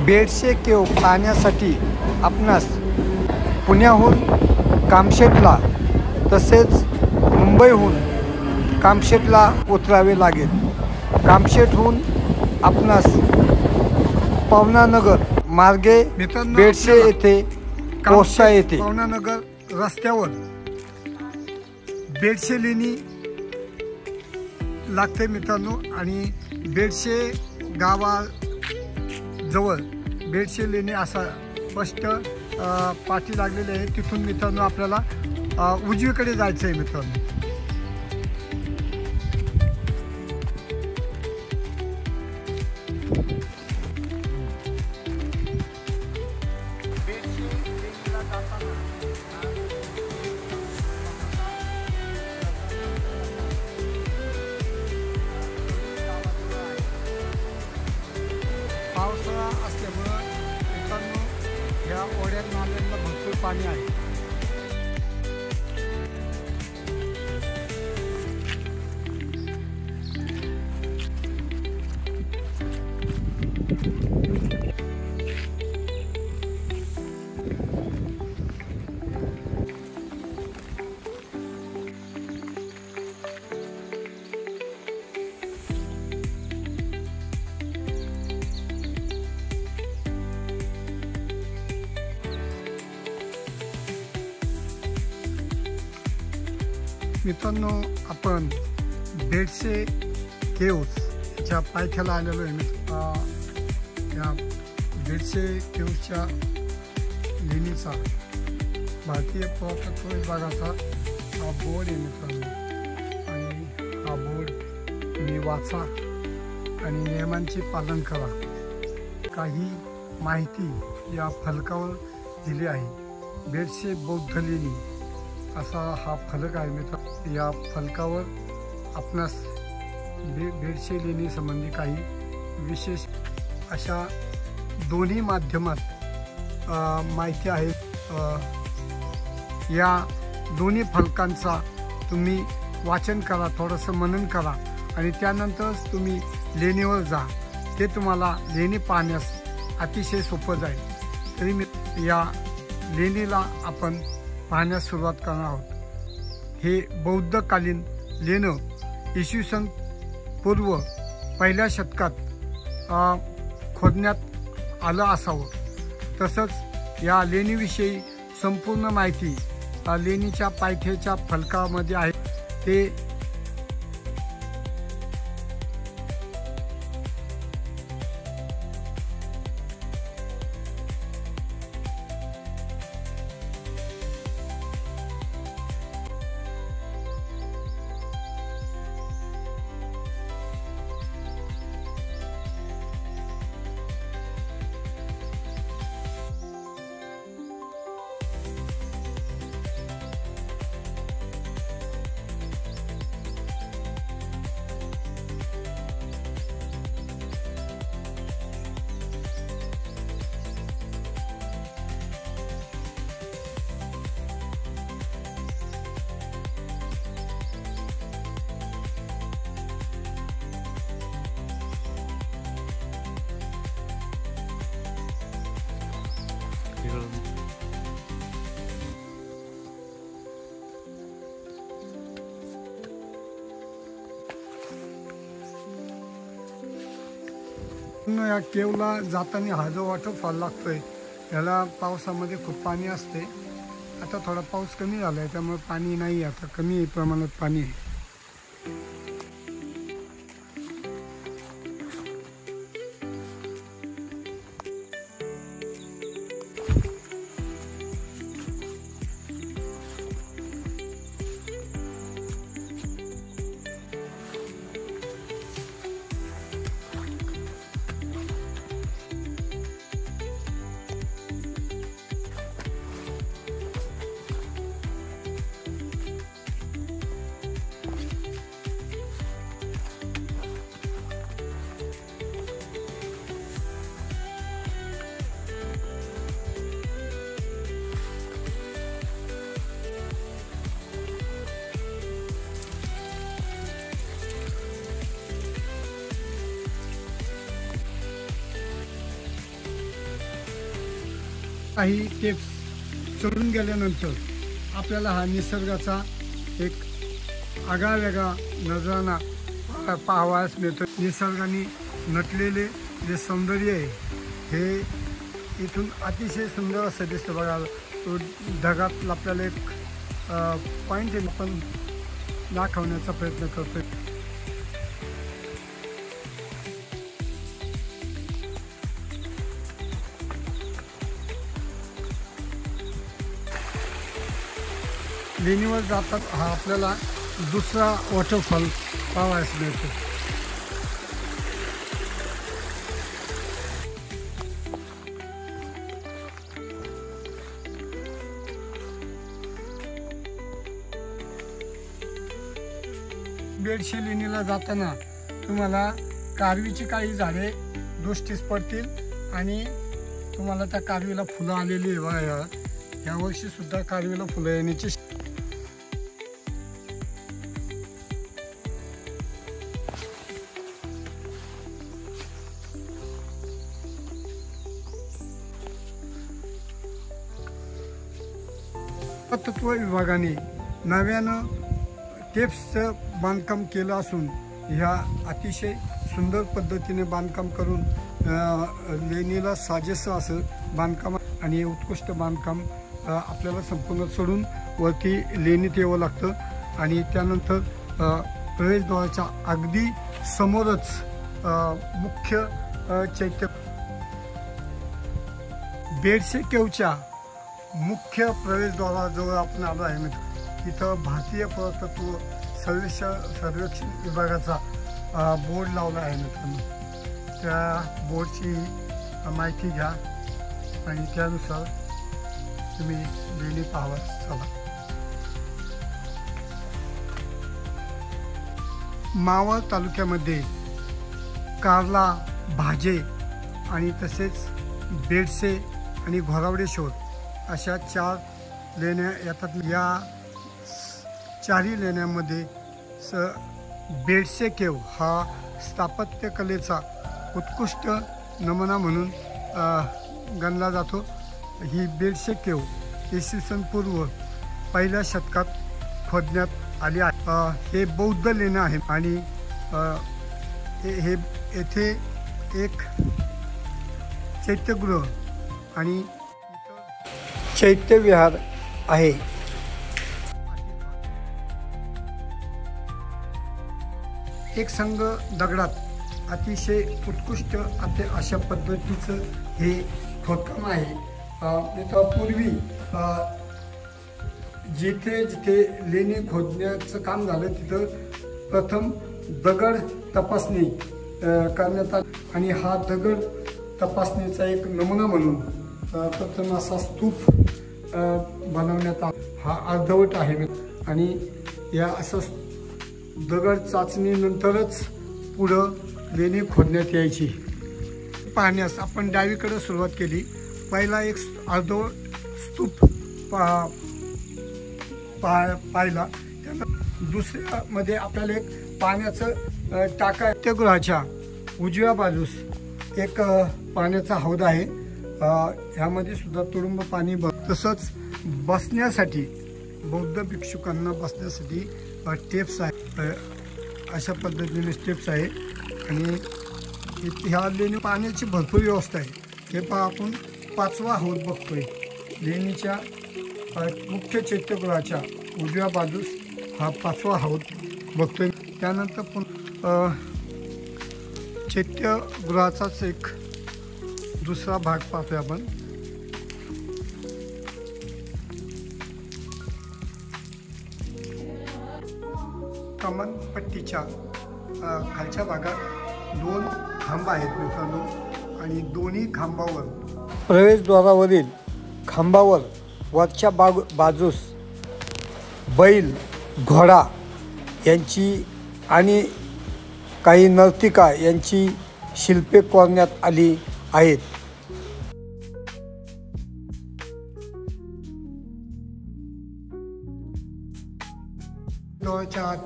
बेडसे केव पाहण्यासाठी आपणास पुण्याहून कामशेतला तसेच मुंबईहून कामशेतला उतरावे लागेल। कामशेतहून आपणास पवनानगर मार्गे बेडसे येथे पोहोचता येते। पवनानगर रस्त्यावर बेडसे लेणी लागते मित्रांनो आणि बेडसे गावाजवळ बेडसे लेणी असा स्पष्ट पाठी लागलेली आहे। तिथून मित्रांनो आपल्याला उजवीकडे जायचं आहे मित्रांनो। पावसाळा असल्यामुळं मित्रांनो या ओढ्यात नाल्यांना भरपूर पाणी आहे। मित्रांनो आपण बेडसे केव्जच्या पायथ्याला आलेलो आहे। या बेडसे केव्जच्या लेणीचा भारतीय पुरातत्व विभागाचा हा बोर्ड आहे मित्रांनो आणि हा बोर्ड तुम्ही वाचा आणि नियमांचे पालन करा। काही माहिती या फलकावर दिली आहे। बेडसे बौद्ध लेणी असा हा फलक आहे मित्र। या फलकावर आपणास बेडसे लेणी संबंधी काही विशेष अशा दोन्ही माध्यमात माहिती आहे। या दोन्ही फलकांचा तुम्ही वाचन करा, थोडंसं मनन करा आणि त्यानंतरच तुम्ही लेणीवर जा। ते तुम्हाला लेणी पाहण्यास अतिशय सोपं जाईल। तरी मी या लेणीला आपण पाहण्यास सुरुवात करणार आहोत। हे बौद्धकालीन लेणं इसवी सन पूर्व पहिल्या शतकात खोदण्यात आलं असावं। तसंच या लेणीविषयी संपूर्ण माहिती लेणीच्या पायथ्याच्या फलकामध्ये आहे। ते या केवला जाताना हा जो वॉटरफॉल लागतोय याला पावसामध्ये खूप पाणी असते। आता थोडा पाऊस कमी झाला आहे त्यामुळे पाणी नाही, आता कमी प्रमाणात पाणी आहे। काही टेप्स चढून गेल्यानंतर आपल्याला हा निसर्गाचा एक आगळावेगळा नजारा पाहावयास मिळतो। निसर्गाने नटलेले जे सौंदर्य आहे हे इथून अतिशय सुंदर असं दिसतं बघा। तो ढगात आपल्याला एक पॉईंट आपण दाखवण्याचा प्रयत्न करतोय। लेणीवर जातात हा आपल्याला दुसरा वॉटरफॉल पाहावयास मिळतो। बेडशे लेणीला जाताना तुम्हाला कारवीची काही झाडे दृष्टीस पडतील आणि तुम्हाला त्या कारवीला फुलं आलेली आहे। या वर्षी सुद्धा कारवीला फुलं येण्याची पुरातत्व विभागाने नव्यानं टेप्सचं बांधकाम केलं असून ह्या अतिशय सुंदर पद्धतीने बांधकाम करून लेणीला साजेसं असं बांधकाम आणि उत्कृष्ट बांधकाम आपल्याला संपूर्ण सोडून वरती लेणीत यावं लागतं आणि त्यानंतर प्रवेशद्वाराच्या अगदी समोरच मुख्य चैत्य बेडसे केवच्या मुख्य प्रवेशद्वाराजवळ आपण आलो आहे। इथं भारतीय पुरातत्व सर्वेक्षण विभागाचा बोर्ड लावला आहे मित्रांनो। त्या बोर्डची माहिती घ्या आणि त्यानुसार तुम्ही लेणी पाहावा। चला, मावळ तालुक्यामध्ये कारला, भाजे आणि तसेच बेडसे आणि घोरावडेश्वर अशा 4 लेण्या येतात। या 4ही लेण्यांमध्ये बेडसे केव हा स्थापत्यकलेचा उत्कृष्ट नमुना म्हणून गणला जातो। ही बेडसे केव इसवी पूर्व 1ल्या शतकात खोदण्यात आली आहे। हे बौद्ध लेण्या आहेत आणि हे येथे एक चैत्यगृह आणि चैत्यविहार आहे। एक संघ दगडात अतिशय उत्कृष्ट अशा पद्धतीचं हे खोदकाम आहे। पूर्वी जिथे जिथे लेणी खोदण्याचं काम झालं तिथं प्रथम दगड तपासणी करण्यात आली आणि हा दगड तपासणीचा एक नमुना म्हणून प्रथम असा स्तूप बनवण्यात आला। हा अर्धवट आहे आणि या असं दगड चाचणीनंतरच पुढं लेणी खोदण्यात यायची। पाहण्यास आपण डावीकडे सुरुवात केली। पहिला एक अर्धवट स्तूप पाहिला, त्यानंतर दुसऱ्यामध्ये आपल्याला एक पाण्याचं टाका। चैत्यगृहाच्या उजव्या बाजूस एक पाण्याचा हौद आहे। ह्यामध्ये सुद्धा तुडुंब पाणी तसंच बसण्यासाठी बौद्ध भिक्षुकांना बसण्यासाठी स्टेप्स आहे। अशा पद्धतीने स्टेप्स आहे आणि ह्या लेणी पाण्याची भरपूर व्यवस्था आहे। हे पहा आपण 5वा हौद बघतोय। लेणीच्या मुख्य चैत्यगृहाच्या उजव्या बाजूस हा 5वा हौद बघतोय। त्यानंतर चैत्यगृहाचाच एक दुसरा भाग पाहतोय आपण। कमनपट्टीच्या खालच्या भागात 2 खांब आहेत मित्रांनो आणि दोन्ही खांबावर प्रवेशद्वारावरील खांबावर वरच्या बाजूस बैल, घोडा यांची आणि काही नर्तिका यांची शिल्पे कोरण्यात आली आहेत। द्वाराच्या आत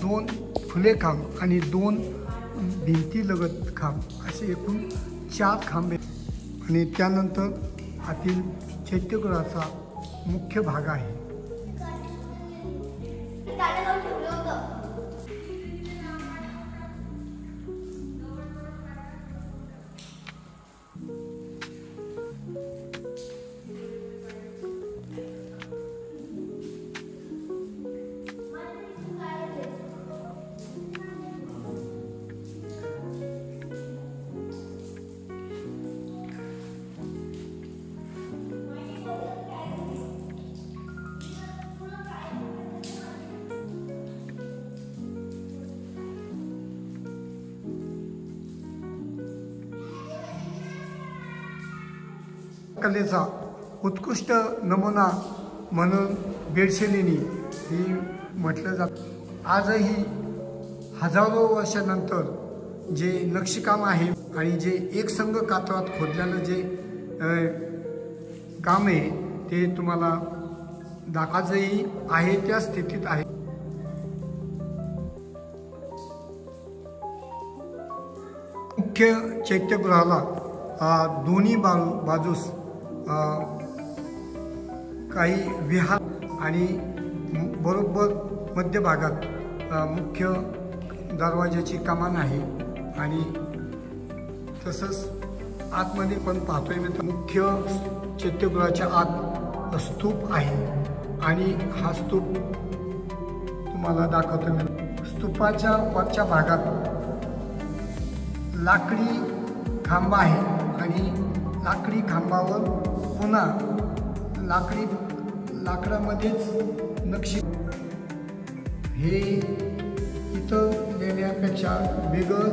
2 खुले खांब आणि 2 भिंतीलगत खांब असे एकूण 4 खांब आहेत आणि त्यानंतर आतील चैत्यगृहाचा मुख्य भाग आहे. कलेचा उत्कृष्ट नमुना म्हणून बेडसे लेणी ही म्हटलं जातं. आजही हजारो वर्षानंतर जे नक्षीकाम आहे आणि जे एकसंग कातरात खोदलेलं जे काम आहे ते तुम्हाला आजही आहे त्या स्थितीत आहे. मुख्य चैत्यगृहाला दोन्ही बाजूस काही विहार आणि बरोबर मध्यभागात मुख्य दरवाजाची कमान आहे आणि तसंच आतमध्ये पण पाहतोय मी मुख्य चैत्यगृहाच्या आत स्तूप आहे आणि हा स्तूप तुम्हाला दाखवतो मी. स्तूपाच्या वरच्या भागात लाकडी खांब आहे आणि लाकडी खांबावर पुन्हा लाकडामध्येच नक्षी. हे इथं लेण्यापेक्षा वेगळं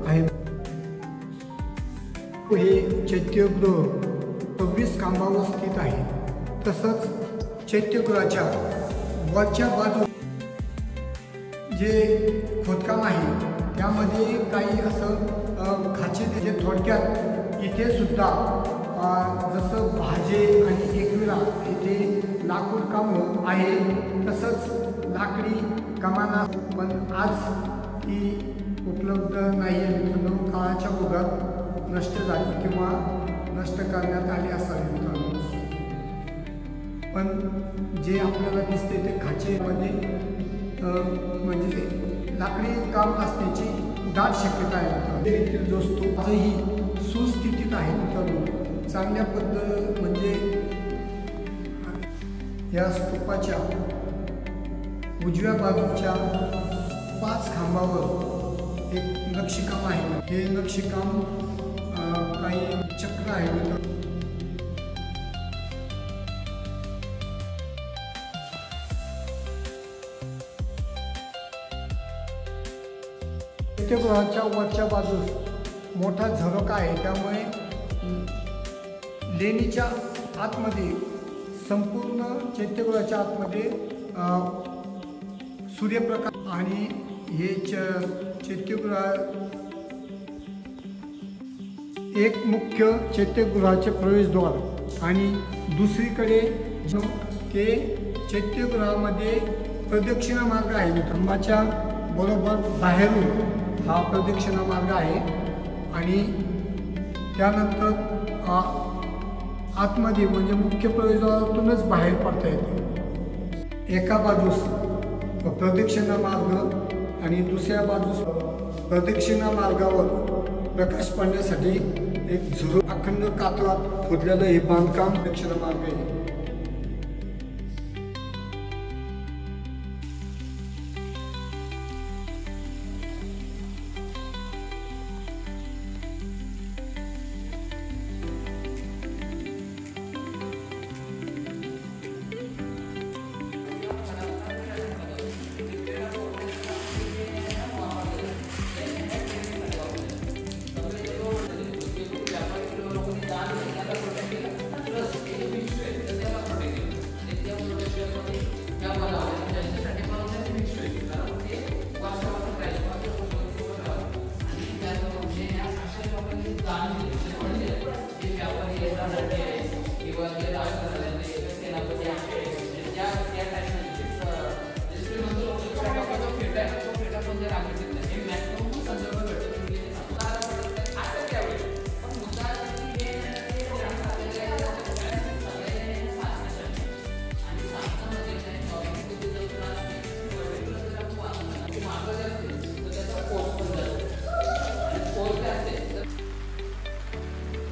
आहे. हे चैत्यगृह 26 खांबावर स्थित आहे. तसंच चैत्यगृहाच्या वरच्या बाजू जे खोदकाम आहे त्यामध्ये काही असं खाचे जे थोडक्यात इथे सुद्धा जसं भाजे आणि एकविरा इथे लाकूड काम आहे तसंच लाकडी कमाना पण आज ती उपलब्ध नाही आहे मित्रांनो. काळाच्या ओघात नष्ट झाली किंवा नष्ट करण्यात आली असावी मित्रांनो. पण जे आपल्याला दिसते ते खाचेमध्ये म्हणजे लाकडी काम असण्याची दाट शक्यता आहे. येथील जो स्तूप आजही सुस्थितीत आहे मित्रांनो. चांगल्या पद्धत म्हणजे या स्तूपाच्या उजव्या बाजूच्या 5 खांबावर एक नक्षीकाम आहे. हे नक्षीकाम काही चक्र आहे. चैत्यगृहाच्या वरच्या बाजूस मोठा झरोका आहे. त्यामुळे लेणीच्या आतमध्ये संपूर्ण चैत्यगृहाच्या आतमध्ये सूर्यप्रकाश आणि हे चैत्यगृह एक मुख्य चैत्यगृहाचे प्रवेशद्वार आणि दुसरीकडे ते चैत्यगृहामध्ये प्रदक्षिणा मार्ग आहे. खांबाच्या बरोबर बाहेरून हा प्रदक्षिणा मार्ग आहे आणि त्यानंतर आतमध्ये म्हणजे मुख्य प्रवेशद्वारातूनच बाहेर पडता येते. एका बाजूस प्रदक्षिणा मार्ग आणि दुसऱ्या बाजूस प्रदक्षिणा मार्गावर प्रकाश पडण्यासाठी एक झुरू अखंड कातरात खोदलेलं हे बांधकाम प्रदक्षिणा मार्ग आहे.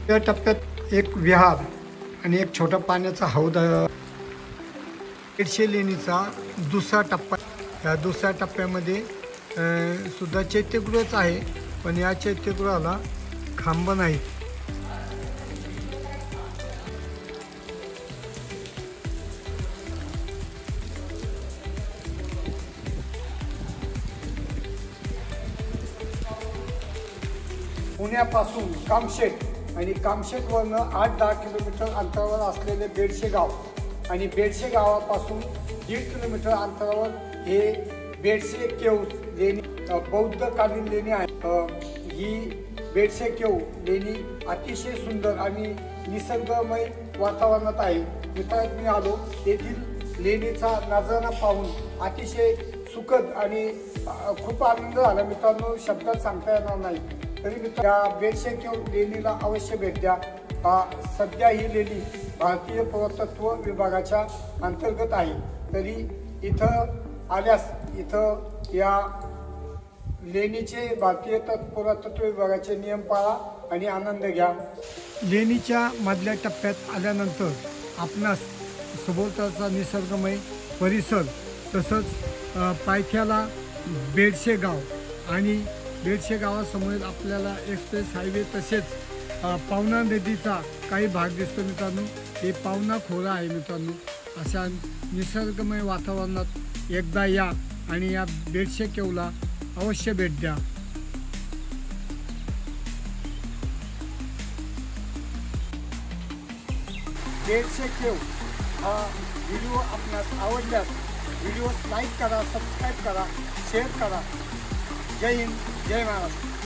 त्या टप्प्यात एक विहार आणि एक छोटा पाण्याचा हौद. 150 लेणीचा दुसरा टप्पा. या दुसऱ्या टप्प्यामध्ये सुद्धा चैत्यगृहच आहे, पण या चैत्यगृहाला खांब नाहीत. पुण्यापासून कामशेत आणि कामशेतवरनं 8-10 किलोमीटर अंतरावर असलेले बेडशे गाव आणि बेडशे गावापासून 1.5 किलोमीटर अंतरावर हे बेडशे केव लेणी बौद्धकालीन लेणी आहे. ही बेडशे केव लेणी अतिशय सुंदर आणि निसर्गमय वातावरणात आहे. मित्रांनो, मी आलो येथील लेणीचा नजारा पाहून अतिशय सुखद आणि खूप आनंद झाला. मित्रांनो, शब्दात सांगता येणार नाही. तरी मित्र, या बेडशे केव लेणीला अवश्य भेट द्या. सध्या ही लेणी भारतीय पुरातत्व विभागाच्या अंतर्गत आहे. तरी इथं आल्यास इथं या लेणीचे भारतीय पुरातत्व विभागाचे नियम पाळा आणि आनंद घ्या. लेणीच्या मधल्या टप्प्यात आल्यानंतर आपणास सभोवतालचा निसर्गमय परिसर, तसंच पायथ्याला बेडशे गाव आणि बेडशे गावासमोर आपल्याला एक्सप्रेस हायवे तसेच पावना नदीचा काही भाग दिसतो. मित्रांनो, हे पावना खोरा आहे. मित्रांनो, अशा निसर्गमय वातावरणात एकदा या आणि या बेडशे केवला अवश्य भेट द्या. बेडशे केव हा व्हिडिओ आपणास आवडल्यास व्हिडिओ लाईक करा, सबस्क्राईब करा, शेअर करा. जय हिंद, जय महाराष्ट्र.